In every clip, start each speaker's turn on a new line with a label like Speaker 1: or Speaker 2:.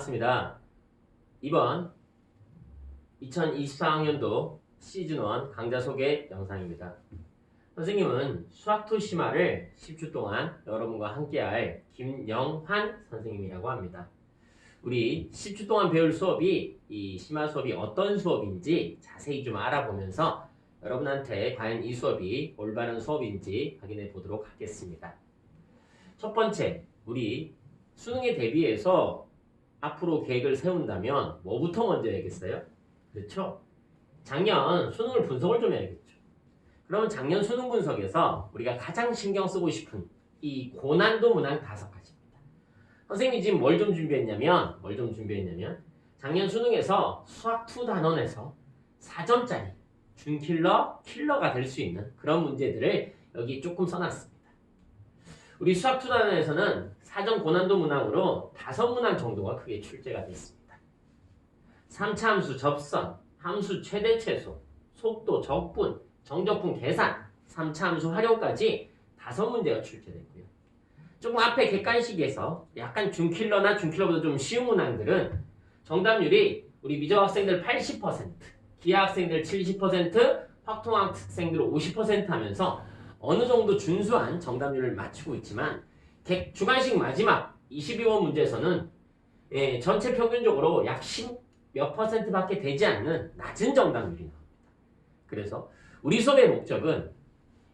Speaker 1: 반갑습니다. 이번 2024학년도 시즌1 강좌 소개 영상입니다. 선생님은 수학2 심화를 10주 동안 여러분과 함께할 김영환 선생님이라고 합니다. 우리 10주 동안 배울 수업이 이 심화 수업이 어떤 수업인지 자세히 좀 알아보면서 여러분한테 과연 이 수업이 올바른 수업인지 확인해 보도록 하겠습니다. 첫 번째, 우리 수능에 대비해서 앞으로 계획을 세운다면 뭐부터 먼저 해야겠어요? 그렇죠? 작년 수능을 분석을 좀 해야겠죠. 그러면 작년 수능 분석에서 우리가 가장 신경 쓰고 싶은 이 고난도 문항 5가지입니다. 선생님이 지금 뭘 좀 준비했냐면 작년 수능에서 수학2 단원에서 4점짜리 준킬러, 킬러가 될 수 있는 그런 문제들을 여기 조금 써놨습니다. 우리 수학2 단원에서는 4점 고난도 문항으로 5문항 정도가 크게 출제가 됐습니다. 3차 함수 접선, 함수 최대 최소, 속도 적분, 정적분 계산, 3차 함수 활용까지 5문제가 출제됐고요. 조금 앞에 객관식에서 약간 준킬러나 준킬러보다 좀 쉬운 문항들은 정답률이 우리 미적 학생들 80%, 기하 학생들 70%, 확통 학생들 50% 하면서 어느 정도 준수한 정답률을 맞추고 있지만 주관식 마지막 22번 문제에서는 전체 평균적으로 약 10몇% 밖에 되지 않는 낮은 정답률이 나옵니다. 그래서 우리 수업의 목적은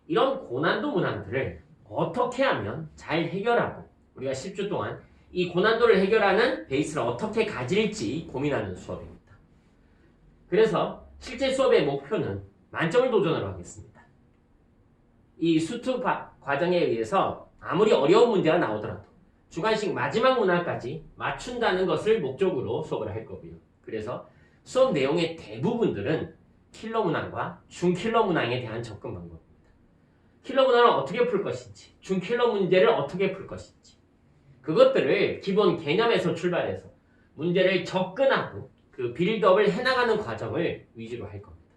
Speaker 1: 이런 고난도 문항들을 어떻게 하면 잘 해결하고 우리가 10주 동안 이 고난도를 해결하는 베이스를 어떻게 가질지 고민하는 수업입니다. 그래서 실제 수업의 목표는 만점을 도전하러 하겠습니다. 이 수투 과정에 의해서 아무리 어려운 문제가 나오더라도 주관식 마지막 문항까지 맞춘다는 것을 목적으로 수업을 할 거고요. 그래서 수업 내용의 대부분들은 킬러 문항과 준킬러 문항에 대한 접근 방법입니다. 킬러 문항을 어떻게 풀 것인지, 준킬러 문제를 어떻게 풀 것인지 그것들을 기본 개념에서 출발해서 문제를 접근하고 그 빌드업을 해나가는 과정을 위주로 할 겁니다.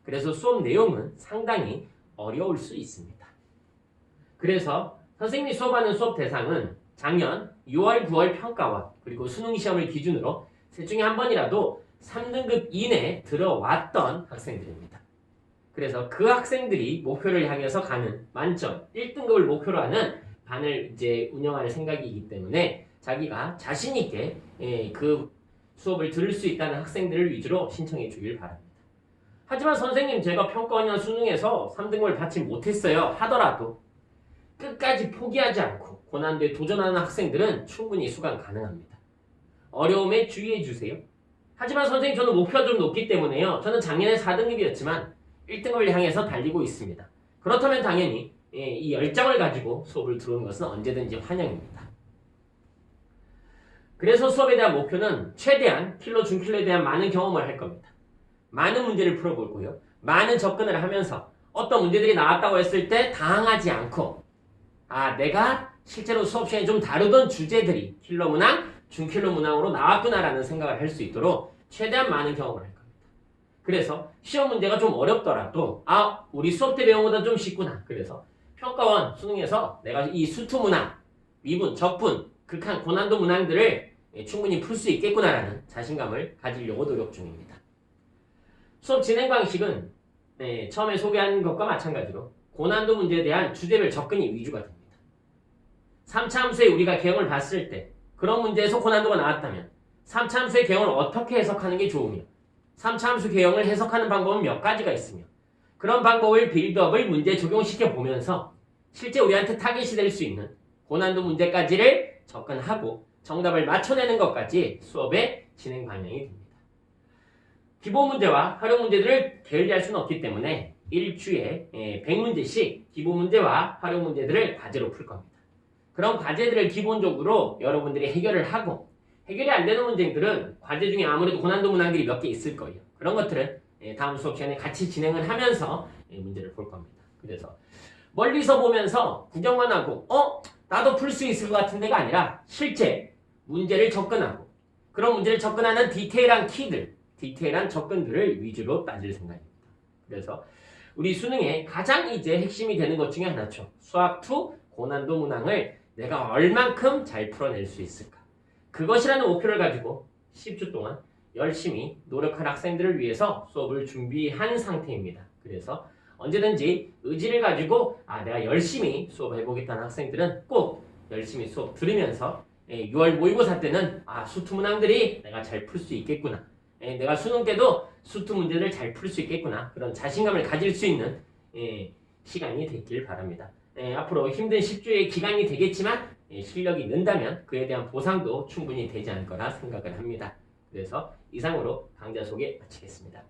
Speaker 1: 그래서 수업 내용은 상당히 어려울 수 있습니다. 그래서 선생님이 수업하는 수업 대상은 작년 6월, 9월 평가와 그리고 수능 시험을 기준으로 셋 중에 한 번이라도 3등급 이내에 들어왔던 학생들입니다. 그래서 그 학생들이 목표를 향해서 가는 만점 1등급을 목표로 하는 반을 이제 운영할 생각이기 때문에 자기가 자신 있게 그 수업을 들을 수 있다는 학생들을 위주로 신청해 주길 바랍니다. 하지만 선생님 제가 평가원이나 수능에서 3등급을 받지 못했어요 하더라도 끝까지 포기하지 않고 고난도에 도전하는 학생들은 충분히 수강 가능합니다. 어려움에 주의해 주세요. 하지만 선생님 저는 목표가 좀 높기 때문에요. 저는 작년에 4등급이었지만 1등급을 향해서 달리고 있습니다. 그렇다면 당연히 이 열정을 가지고 수업을 들어오는 것은 언제든지 환영입니다. 그래서 수업에 대한 목표는 최대한 킬러, 준킬러에 대한 많은 경험을 할 겁니다. 많은 문제를 풀어보고요. 많은 접근을 하면서 어떤 문제들이 나왔다고 했을 때 당황하지 않고 내가 실제로 수업 시간에 좀 다루던 주제들이 킬러 문항, 준킬러 문항으로 나왔구나라는 생각을 할 수 있도록 최대한 많은 경험을 할 겁니다. 그래서 시험 문제가 좀 어렵더라도 우리 수업 때 배운 것보다 좀 쉽구나. 그래서 평가원 수능에서 내가 이 수투 문항, 미분, 적분, 극한 고난도 문항들을 충분히 풀 수 있겠구나라는 자신감을 가지려고 노력 중입니다. 수업 진행 방식은 처음에 소개한 것과 마찬가지로 고난도 문제에 대한 주제별 접근이 위주가 됩니다. 3차 함수에 우리가 개형을 봤을 때 그런 문제에서 고난도가 나왔다면 3차 함수의 개형을 어떻게 해석하는 게 좋으며 3차 함수 개형을 해석하는 방법은 몇 가지가 있으며 그런 방법을 빌드업을 문제에 적용시켜 보면서 실제 우리한테 타깃이 될 수 있는 고난도 문제까지를 접근하고 정답을 맞춰내는 것까지 수업의 진행 방향이 됩니다. 기본 문제와 활용 문제들을 게을리할 수는 없기 때문에 일주에 100문제씩 기본 문제와 활용 문제들을 과제로 풀 겁니다. 그런 과제들을 기본적으로 여러분들이 해결을 하고 해결이 안 되는 문제들은 과제 중에 아무래도 고난도 문항들이 몇 개 있을 거예요. 그런 것들은 다음 수업 시간에 같이 진행을 하면서 문제를 볼 겁니다. 그래서 멀리서 보면서 구경만 하고 나도 풀 수 있을 것 같은 데가 아니라 실제 문제를 접근하고 그런 문제를 접근하는 디테일한 키들, 디테일한 접근들을 위주로 따질 생각입니다. 그래서 우리 수능에 가장 이제 핵심이 되는 것 중에 하나죠. 수학2 고난도 문항을 내가 얼만큼 잘 풀어낼 수 있을까. 그것이라는 목표를 가지고 10주 동안 열심히 노력한 학생들을 위해서 수업을 준비한 상태입니다. 그래서 언제든지 의지를 가지고 내가 열심히 수업을 해보겠다는 학생들은 꼭 열심히 수업 들으면서 6월 모의고사 때는 수투 문항들이 내가 잘 풀 수 있겠구나. 내가 수능 때도 수투 문제를 잘 풀 수 있겠구나. 그런 자신감을 가질 수 있는 시간이 됐길 바랍니다. 앞으로 힘든 10주의 기간이 되겠지만 실력이 는다면 그에 대한 보상도 충분히 되지 않을 거라 생각을 합니다. 그래서 이상으로 강좌 소개 마치겠습니다.